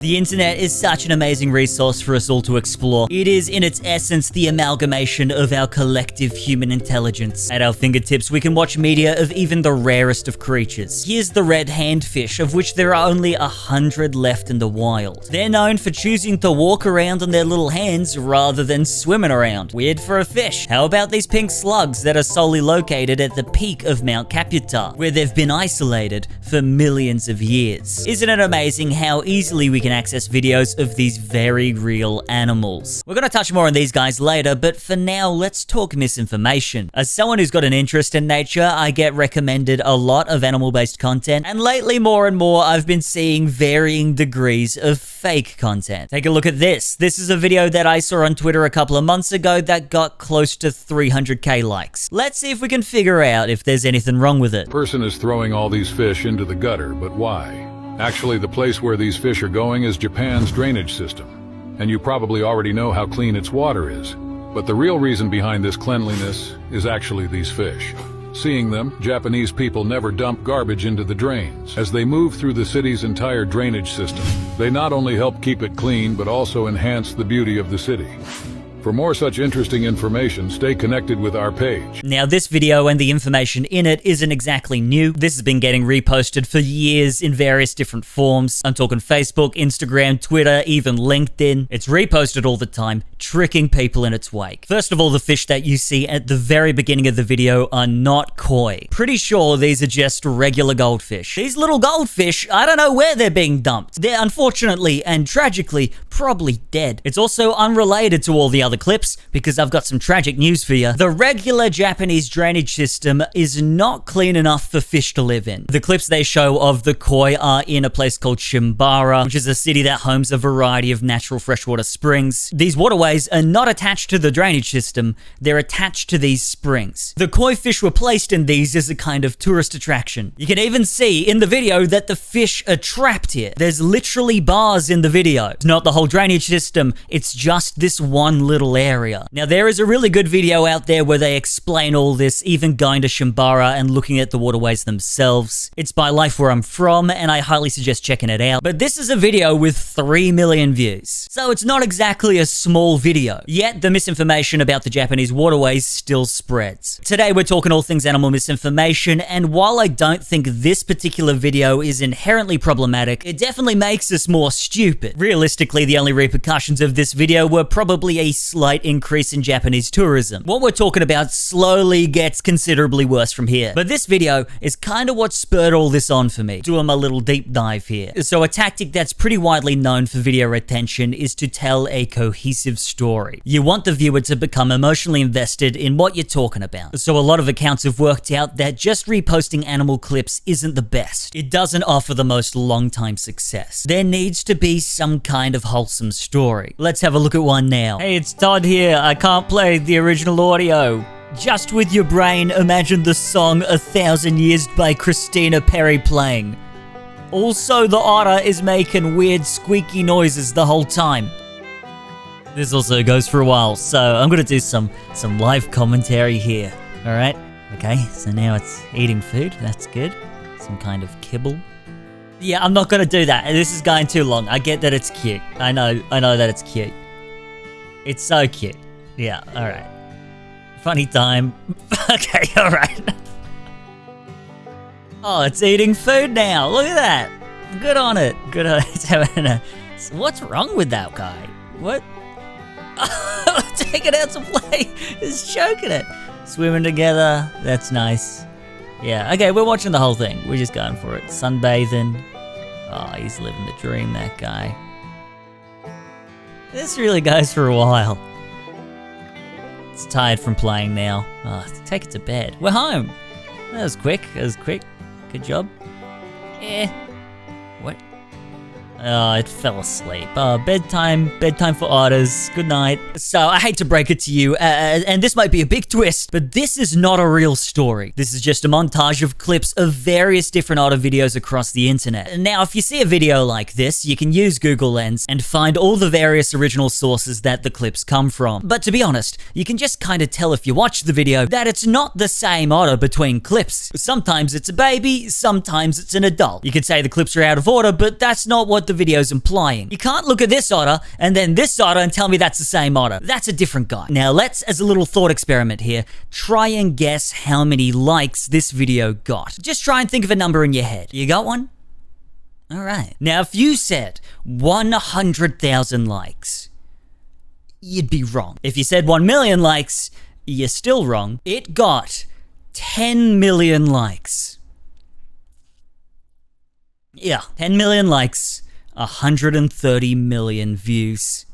The internet is such an amazing resource for us all to explore. It is, in its essence, the amalgamation of our collective human intelligence. At our fingertips, we can watch media of even the rarest of creatures. Here's the red handfish, of which there are only 100 left in the wild. They're known for choosing to walk around on their little hands rather than swimming around. Weird for a fish. How about these pink slugs that are solely located at the peak of Mount Caputa, where they've been isolated for millions of years? Isn't it amazing how easily we can access videos of these very real animals? We're going to touch more on these guys later, but for now, let's talk misinformation. As someone who's got an interest in nature, I get recommended a lot of animal-based content, and lately more and more I've been seeing varying degrees of fake content. Take a look at this. This is a video that I saw on Twitter a couple of months ago that got close to 300k likes. Let's see if we can figure out if there's anything wrong with it. Person is throwing all these fish into the gutter, but why? Actually, the place where these fish are going is Japan's drainage system, and you probably already know how clean its water is. But the real reason behind this cleanliness is actually these fish. Seeing them, Japanese people never dump garbage into the drains. As they move through the city's entire drainage system, they not only help keep it clean, but also enhance the beauty of the city. For more such interesting information, stay connected with our page. Now, this video and the information in it isn't exactly new. This has been getting reposted for years in various different forms. I'm talking Facebook, Instagram, Twitter, even LinkedIn. It's reposted all the time, tricking people in its wake. First of all, the fish that you see at the very beginning of the video are not koi. Pretty sure these are just regular goldfish. These little goldfish, I don't know where they're being dumped. They're unfortunately and tragically probably dead. It's also unrelated to all the other clips, because I've got some tragic news for you. The regular Japanese drainage system is not clean enough for fish to live in. The clips they show of the koi are in a place called Shimbara, which is a city that homes a variety of natural freshwater springs. These waterways are not attached to the drainage system, they're attached to these springs. The koi fish were placed in these as a kind of tourist attraction. You can even see in the video that the fish are trapped here. There's literally bars in the video. It's not the whole drainage system, it's just this one little area. Now, there is a really good video out there where they explain all this, even going to Shimbara and looking at the waterways themselves. It's by Life Where I'm From, and I highly suggest checking it out. But this is a video with 3 million views. So it's not exactly a small video. Yet, the misinformation about the Japanese waterways still spreads. Today, we're talking all things animal misinformation, and while I don't think this particular video is inherently problematic, it definitely makes us more stupid. Realistically, the only repercussions of this video were probably a slight increase in Japanese tourism. What we're talking about slowly gets considerably worse from here. But this video is kind of what spurred all this on for me. Doing my little deep dive here. So a tactic that's pretty widely known for video retention is to tell a cohesive story. You want the viewer to become emotionally invested in what you're talking about. So a lot of accounts have worked out that just reposting animal clips isn't the best. It doesn't offer the most long-time success. There needs to be some kind of wholesome story. Let's have a look at one now. Hey, it's Todd here. I can't play the original audio. Just with your brain, imagine the song 1,000 Years by Christina Perri playing. Also, the otter is making weird squeaky noises the whole time. This also goes for a while, so I'm gonna do some live commentary here. Alright? Okay, so now it's eating food. That's good. Some kind of kibble. Yeah, I'm not gonna do that. This is going too long. I get that it's cute. I know that it's cute. It's so cute. Yeah, alright. Funny time. Okay, alright. Oh, it's eating food now. Look at that. Good on it. Good on it. It's having a... What's wrong with that guy? What? Take it out to play. It's choking it. Swimming together. That's nice. Yeah, okay, we're watching the whole thing. We're just going for it. Sunbathing. Oh, he's living the dream, that guy. This really goes for a while. It's tired from playing now. Oh, take it to bed. We're home. That was quick. Good job. What? Oh, it fell asleep. Oh, bedtime for otters. Good night. So, I hate to break it to you, and this might be a big twist, but this is not a real story. This is just a montage of clips of various different otter videos across the internet. Now, if you see a video like this, you can use Google Lens and find all the various original sources that the clips come from. But to be honest, you can just kind of tell if you watch the video that it's not the same otter between clips. Sometimes it's a baby, sometimes it's an adult. You could say the clips are out of order, but that's not what the video's implying. You can't look at this otter and then this otter and tell me that's the same otter. That's a different guy. Now let's, as a little thought experiment here, try and guess how many likes this video got. Just try and think of a number in your head. You got one? Alright. Now if you said 100,000 likes, you'd be wrong. If you said 1 million likes, you're still wrong. It got 10 million likes. Yeah, 10 million likes, 130 million views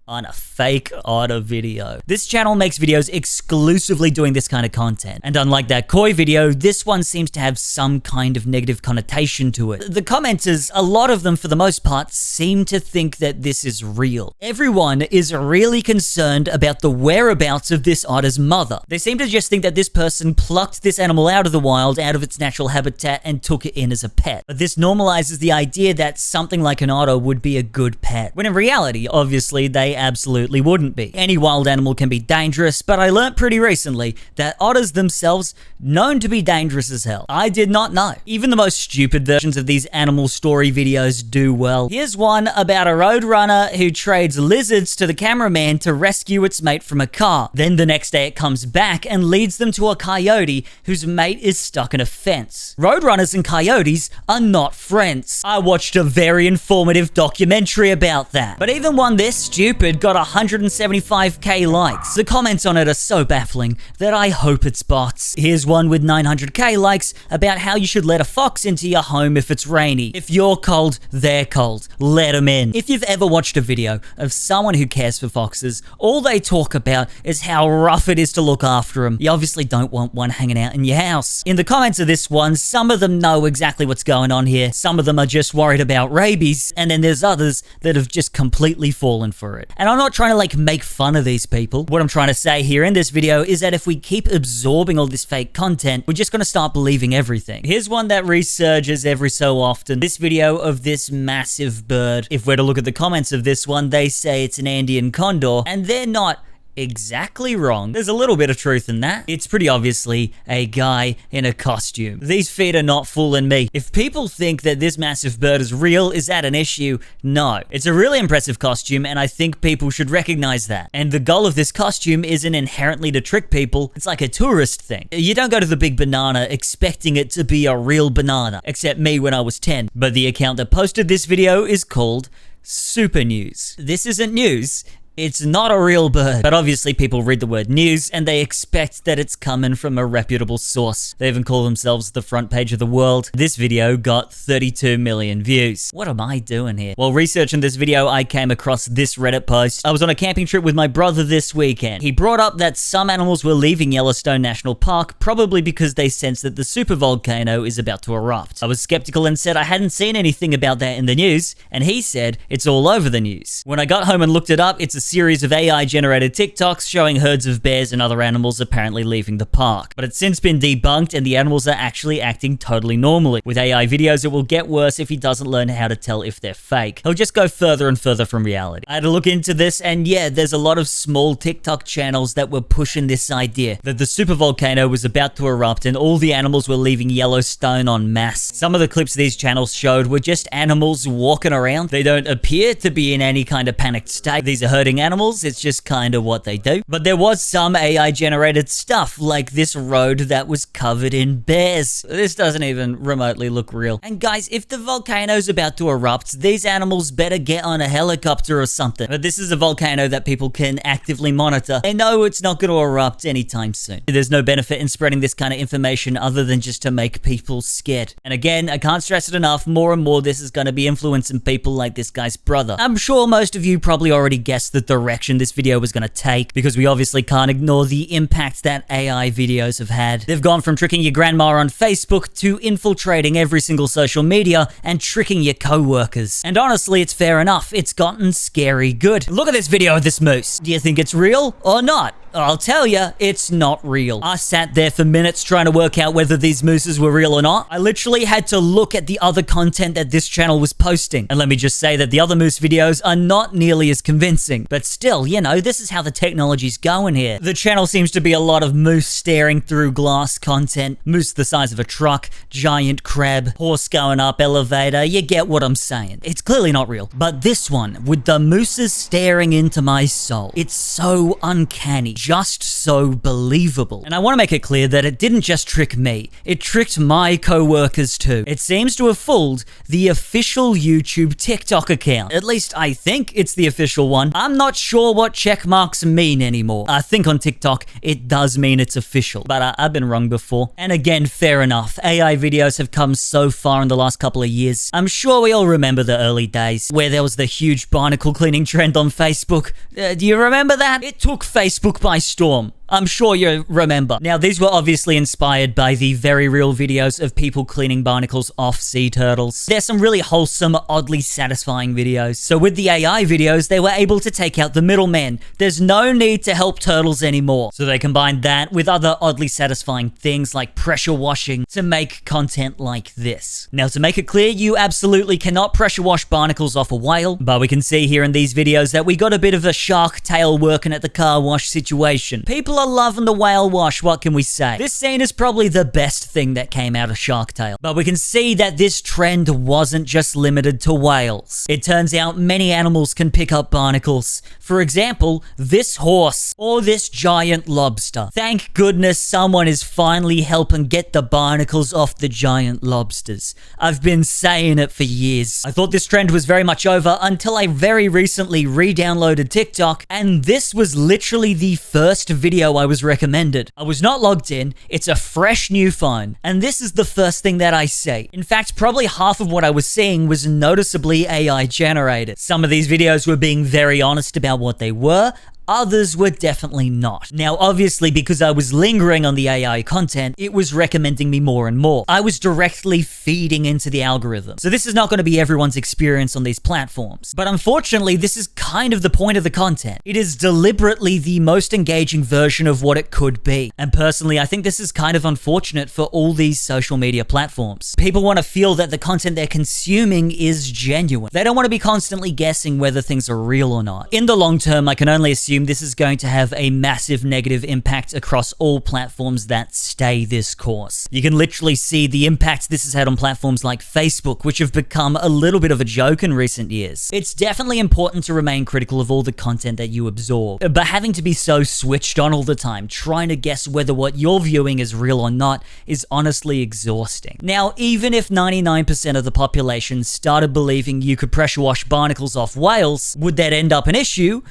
on a fake otter video. This channel makes videos exclusively doing this kind of content. And unlike that koi video, this one seems to have some kind of negative connotation to it. The commenters, a lot of them for the most part, seem to think that this is real. Everyone is really concerned about the whereabouts of this otter's mother. They seem to just think that this person plucked this animal out of the wild, out of its natural habitat, and took it in as a pet. But this normalizes the idea that something like an otter would be a good pet, when in reality, obviously, they absolutely wouldn't be. Any wild animal can be dangerous, but I learnt pretty recently that otters themselves known to be dangerous as hell. I did not know. Even the most stupid versions of these animal story videos do well. Here's one about a roadrunner who trades lizards to the cameraman to rescue its mate from a car. Then the next day it comes back and leads them to a coyote whose mate is stuck in a fence. Roadrunners and coyotes are not friends. I watched a very informative documentary about that. But even one this stupid got 175k likes. The comments on it are so baffling that I hope it's bots. Here's one with 900k likes about how you should let a fox into your home if it's rainy. If you're cold, they're cold. Let them in. If you've ever watched a video of someone who cares for foxes, all they talk about is how rough it is to look after them. You obviously don't want one hanging out in your house. In the comments of this one, some of them know exactly what's going on here. Some of them are just worried about rabies, and then there's others that have just completely fallen for it. And I'm not trying to make fun of these people. What I'm trying to say here in this video is that if we keep absorbing all this fake content, we're just going to start believing everything. Here's one that resurges every so often. This video of this massive bird. If we're to look at the comments of this one, they say it's an Andean condor, and they're not exactly wrong. There's a little bit of truth in that. It's pretty obviously a guy in a costume. These feet are not fooling me. If people think that this massive bird is real, is that an issue? No. It's a really impressive costume, and I think people should recognize that. And the goal of this costume isn't inherently to trick people. It's like a tourist thing. You don't go to the big banana expecting it to be a real banana, except me when I was 10. But the account that posted this video is called Super News. This isn't news. It's not a real bird, but obviously people read the word news and they expect that it's coming from a reputable source. They even call themselves the front page of the world. This video got 32 million views. What am I doing here? While researching this video, I came across this Reddit post. I was on a camping trip with my brother this weekend. He brought up that some animals were leaving Yellowstone National Park, probably because they sensed that the supervolcano is about to erupt. I was skeptical and said I hadn't seen anything about that in the news, and he said it's all over the news. When I got home and looked it up, it's a series of AI-generated TikToks showing herds of bears and other animals apparently leaving the park. But it's since been debunked and the animals are actually acting totally normally. With AI videos, it will get worse if he doesn't learn how to tell if they're fake. He'll just go further and further from reality. I had to look into this, and yeah, there's a lot of small TikTok channels that were pushing this idea that the supervolcano was about to erupt and all the animals were leaving Yellowstone en masse. Some of the clips these channels showed were just animals walking around. They don't appear to be in any kind of panicked state. These are herding animals, it's just kind of what they do. But there was some AI generated stuff, like this road that was covered in bears. This doesn't even remotely look real. And guys, if the volcano's about to erupt, these animals better get on a helicopter or something. But this is a volcano that people can actively monitor. They know it's not going to erupt anytime soon. There's no benefit in spreading this kind of information other than just to make people scared. And again, I can't stress it enough, more and more this is going to be influencing people like this guy's brother. I'm sure most of you probably already guessed the direction this video was going to take, because we obviously can't ignore the impact that AI videos have had. They've gone from tricking your grandma on Facebook to infiltrating every single social media and tricking your co-workers. And honestly, it's fair enough. It's gotten scary good. Look at this video of this moose. Do you think it's real or not? I'll tell ya, it's not real. I sat there for minutes trying to work out whether these mooses were real or not. I literally had to look at the other content that this channel was posting. And let me just say that the other moose videos are not nearly as convincing. But still, you know, this is how the technology's going here. The channel seems to be a lot of moose staring through glass content, moose the size of a truck, giant crab, horse going up elevator, you get what I'm saying. It's clearly not real. But this one, with the mooses staring into my soul, it's so uncanny, just so believable. And I want to make it clear that it didn't just trick me, it tricked my co-workers too. It seems to have fooled the official YouTube TikTok account. At least I think it's the official one. I'm not sure what check marks mean anymore. I think on TikTok, it does mean it's official, but I've been wrong before. And again, fair enough. AI videos have come so far in the last couple of years. I'm sure we all remember the early days where there was the huge barnacle cleaning trend on Facebook. Do you remember that? It took Facebook by storm. I'm sure you remember. Now, these were obviously inspired by the very real videos of people cleaning barnacles off sea turtles. There's some really wholesome, oddly satisfying videos. So with the AI videos, they were able to take out the middleman. There's no need to help turtles anymore. So they combined that with other oddly satisfying things like pressure washing to make content like this. Now, to make it clear, you absolutely cannot pressure wash barnacles off a whale, but we can see here in these videos that we got a bit of a shark tail working at the car wash situation. People are loving the whale wash, what can we say? This scene is probably the best thing that came out of Shark Tale. But we can see that this trend wasn't just limited to whales. It turns out many animals can pick up barnacles. For example, this horse or this giant lobster. Thank goodness someone is finally helping get the barnacles off the giant lobsters. I've been saying it for years. I thought this trend was very much over until I very recently re-downloaded TikTok, and this was literally the first video I was recommended. I was not logged in, it's a fresh new phone, and this is the first thing that I see. In fact, probably half of what I was seeing was noticeably AI generated. Some of these videos were being very honest about what they were, others were definitely not. Now, obviously, because I was lingering on the AI content, it was recommending me more and more. I was directly feeding into the algorithm. So this is not going to be everyone's experience on these platforms. But unfortunately, this is kind of the point of the content. It is deliberately the most engaging version of what it could be. And personally, I think this is kind of unfortunate for all these social media platforms. People want to feel that the content they're consuming is genuine. They don't want to be constantly guessing whether things are real or not. In the long term, I can only assume this is going to have a massive negative impact across all platforms that stay this course. You can literally see the impact this has had on platforms like Facebook, which have become a little bit of a joke in recent years. It's definitely important to remain critical of all the content that you absorb, but having to be so switched on all the time, trying to guess whether what you're viewing is real or not, is honestly exhausting. Now, even if 99% of the population started believing you could pressure wash barnacles off whales, would that end up an issue?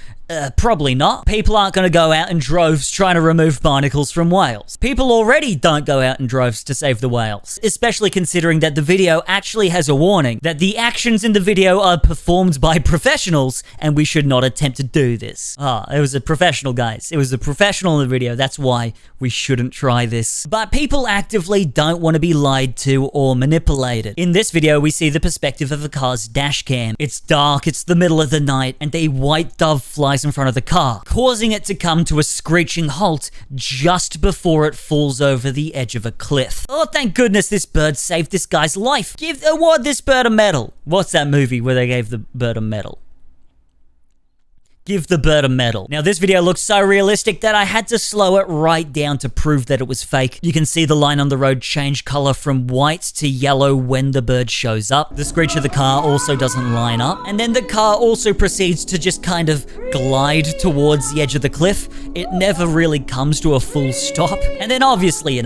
Probably not. People aren't going to go out in droves trying to remove barnacles from whales. People already don't go out in droves to save the whales, especially considering that the video actually has a warning that the actions in the video are performed by professionals and we should not attempt to do this. It was a professional, guys. It was a professional in the video. That's why we shouldn't try this. But people actively don't want to be lied to or manipulated. In this video, we see the perspective of a car's dash cam. It's dark, it's the middle of the night, and a white dove flies in front of the car, causing it to come to a screeching halt just before it falls over the edge of a cliff. Oh, thank goodness this bird saved this guy's life. Award this bird a medal. What's that movie where they gave the bird a medal? Give the bird a medal. Now, this video looks so realistic that I had to slow it right down to prove that it was fake. You can see the line on the road change color from white to yellow when the bird shows up. The screech of the car also doesn't line up. And then the car also proceeds to just kind of glide towards the edge of the cliff. It never really comes to a full stop. And then obviously,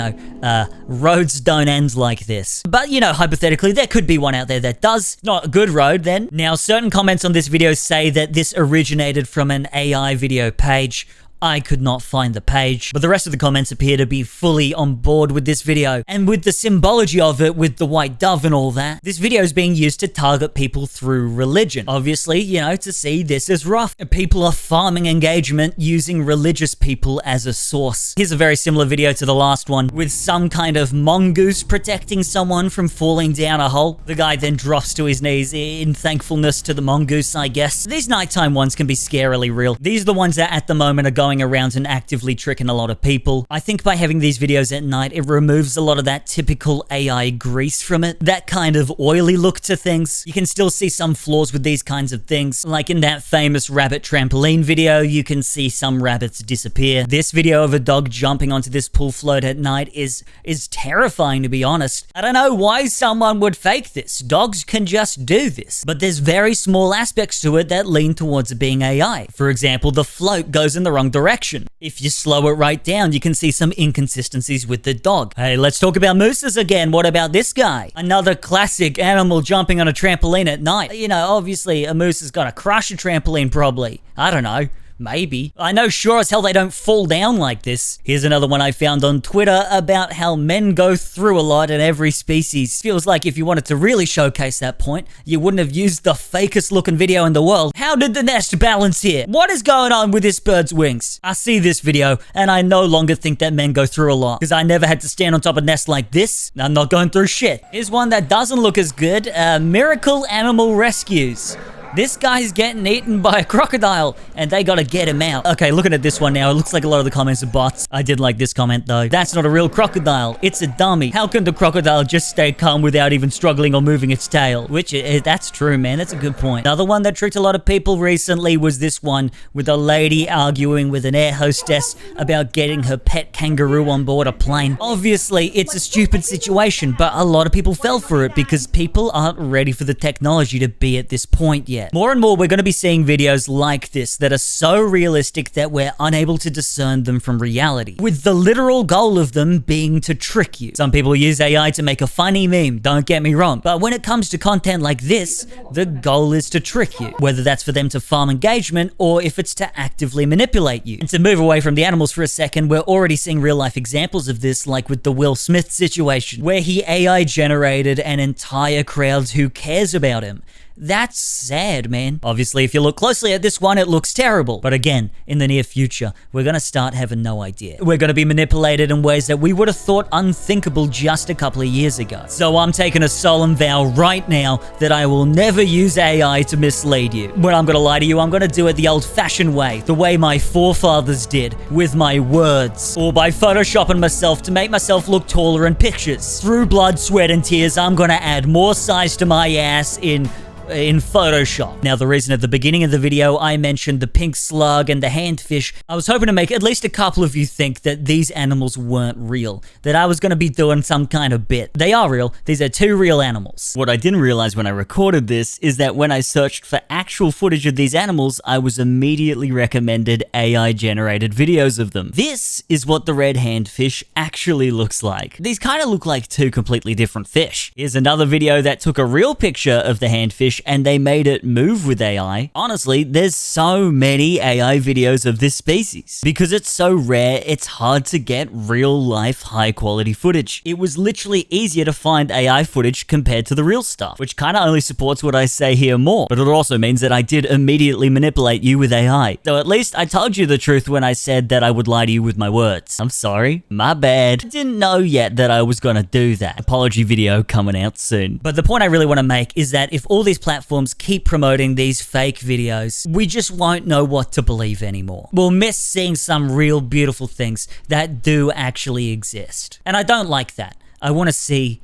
roads don't end like this. But, hypothetically, there could be one out there that does. Not a good road, then. Now, certain comments on this video say that this originated from an AI video page. I could not find the page, but the rest of the comments appear to be fully on board with this video. And with the symbology of it, with the white dove and all that, this video is being used to target people through religion. Obviously, to see this as rough. People are farming engagement using religious people as a source. Here's a very similar video to the last one, with some kind of mongoose protecting someone from falling down a hole. The guy then drops to his knees in thankfulness to the mongoose, I guess. These nighttime ones can be scarily real. These are the ones that at the moment are going going around and actively tricking a lot of people. I think by having these videos at night, it removes a lot of that typical AI grease from it, that kind of oily look to things. You can still see some flaws with these kinds of things. Like in that famous rabbit trampoline video, you can see some rabbits disappear. This video of a dog jumping onto this pool float at night is terrifying, to be honest. I don't know why someone would fake this. Dogs can just do this. But there's very small aspects to it that lean towards it being AI. For example, the float goes in the wrong direction. If you slow it right down, you can see some inconsistencies with the dog. Hey, let's talk about mooses again. What about this guy? Another classic animal jumping on a trampoline at night. You know, obviously a moose is gonna crush a trampoline probably. I don't know. Maybe. I know sure as hell they don't fall down like this. Here's another one I found on Twitter about how men go through a lot in every species. Feels like if you wanted to really showcase that point, you wouldn't have used the fakest looking video in the world. How did the nest balance here? What is going on with this bird's wings? I see this video and I no longer think that men go through a lot because I never had to stand on top of a nest like this. I'm not going through shit. Here's one that doesn't look as good. Miracle Animal Rescues. This guy's getting eaten by a crocodile, and they gotta get him out. Okay, looking at this one now, it looks like a lot of the comments are bots. I did like this comment, though. That's not a real crocodile. It's a dummy. How can the crocodile just stay calm without even struggling or moving its tail? Which, that's true, man. That's a good point. Another one that tricked a lot of people recently was this one with a lady arguing with an air hostess about getting her pet kangaroo on board a plane. Obviously, it's a stupid situation, but a lot of people fell for it because people aren't ready for the technology to be at this point yet. More and more, we're going to be seeing videos like this that are so realistic that we're unable to discern them from reality, with the literal goal of them being to trick you. Some people use AI to make a funny meme, don't get me wrong, but when it comes to content like this, the goal is to trick you, whether that's for them to farm engagement or if it's to actively manipulate you. And to move away from the animals for a second, we're already seeing real-life examples of this, like with the Will Smith situation, where he AI generated an entire crowd who cares about him. That's sad, man. Obviously, if you look closely at this one, it looks terrible. But again, in the near future, we're gonna start having no idea. We're gonna be manipulated in ways that we would have thought unthinkable just a couple of years ago. So I'm taking a solemn vow right now that I will never use AI to mislead you. When I'm gonna lie to you, I'm gonna do it the old-fashioned way, the way my forefathers did, with my words, or by photoshopping myself to make myself look taller in pictures. Through blood, sweat, and tears, I'm gonna add more size to my ass in Photoshop. Now, the reason at the beginning of the video I mentioned the pink slug and the handfish, I was hoping to make at least a couple of you think that these animals weren't real, that I was going to be doing some kind of bit. They are real. These are two real animals. What I didn't realize when I recorded this is that when I searched for actual footage of these animals, I was immediately recommended AI-generated videos of them. This is what the red handfish actually looks like. These kind of look like two completely different fish. Here's another video that took a real picture of the handfish and they made it move with AI. Honestly, there's so many AI videos of this species. Because it's so rare, it's hard to get real-life high-quality footage. It was literally easier to find AI footage compared to the real stuff, which kind of only supports what I say here more. But it also means that I did immediately manipulate you with AI. So at least I told you the truth when I said that I would lie to you with my words. I'm sorry. My bad. I didn't know yet that I was gonna do that. Apology video coming out soon. But the point I really want to make is that if all these platforms keep promoting these fake videos, we just won't know what to believe anymore. We'll miss seeing some real beautiful things that do actually exist. And I don't like that. I want to see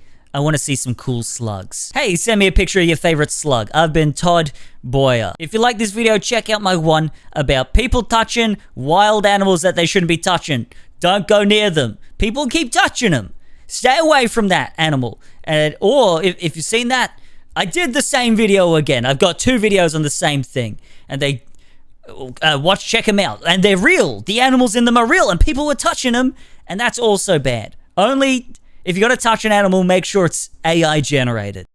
some cool slugs. Hey, send me a picture of your favorite slug. I've been Todd Boyer. If you like this video, check out my one about people touching wild animals that they shouldn't be touching. Don't go near them. People keep touching them. Stay away from that animal. Or if you've seen that, I did the same video again. I've got two videos on the same thing. And they... check them out. And they're real. The animals in them are real. And people were touching them. And that's also bad. Only... if you're going to touch an animal, make sure it's AI generated.